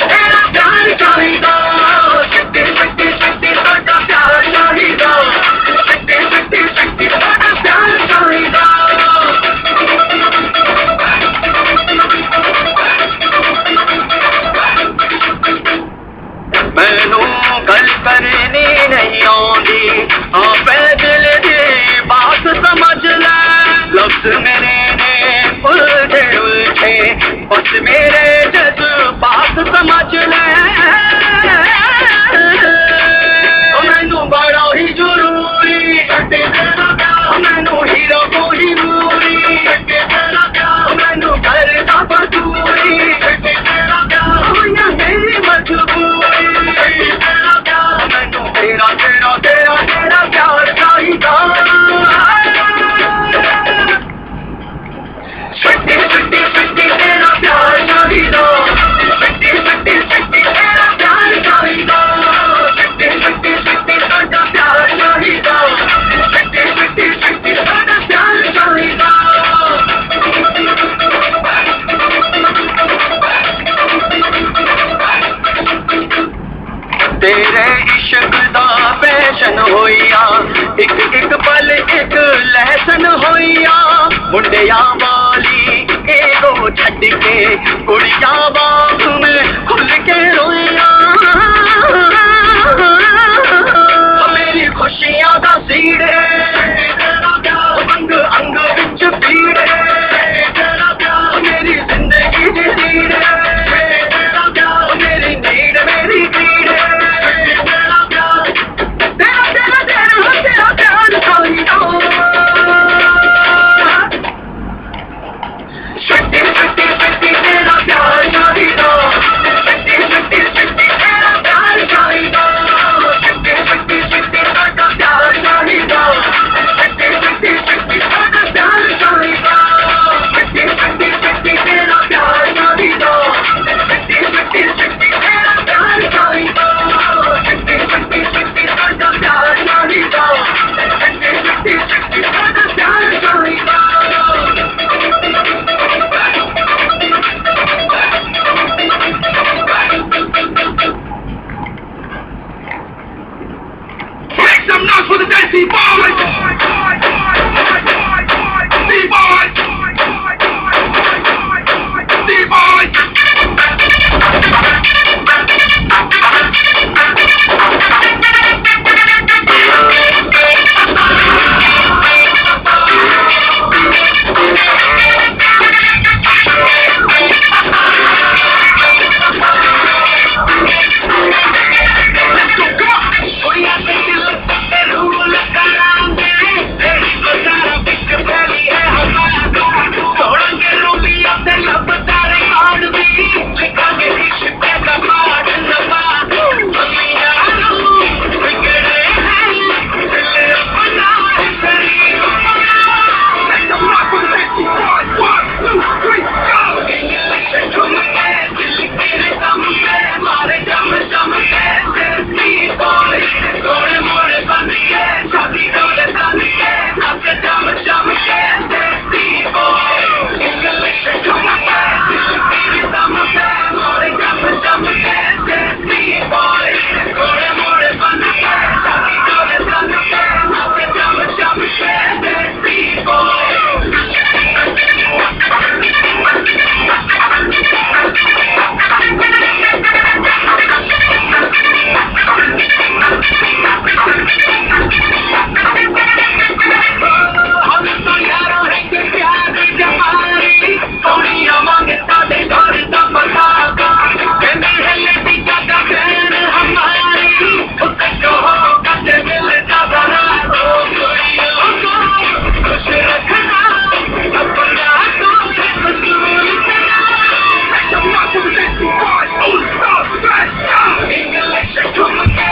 तेरा प्यार चाहिदा शक्ति शक्ति शक्ति साडा प्यार चाहिदा शक्ति शक्ति शक्ति साडा प्यार चाहिदा मैनू गल करनी नहीं आउंदी आपे दिल दी बात समझ ले लफ्ज मेरे ने उलझे उलझे बस मेरे जज्बात समझ ले मैनू बड़ा ही जरूरी मैनू हीरो को ही दूरी मैनू घर का बदूरी मेरी मजबूरी मैनू तेरा तेरा तेरा तेरा प्यार चाहिदा शक्ति शक्ति शक्ति तेरा प्यार चाहिदा शक्ति शक्ति शक्ति तेरा प्यार चाहिदा शक्ति शक्ति शक्ति साडा प्यार चाहिदा शक्ति शक्ति शक्ति साडा प्यार चाहिदा तेरे इश्क दा पैशन होइया एक एक पल एक लहसन होइया मुंडिया वाली एगो छड्ड के कुड़िया बाग में खुल के रोइया मेरी खुशियां दा सीड़े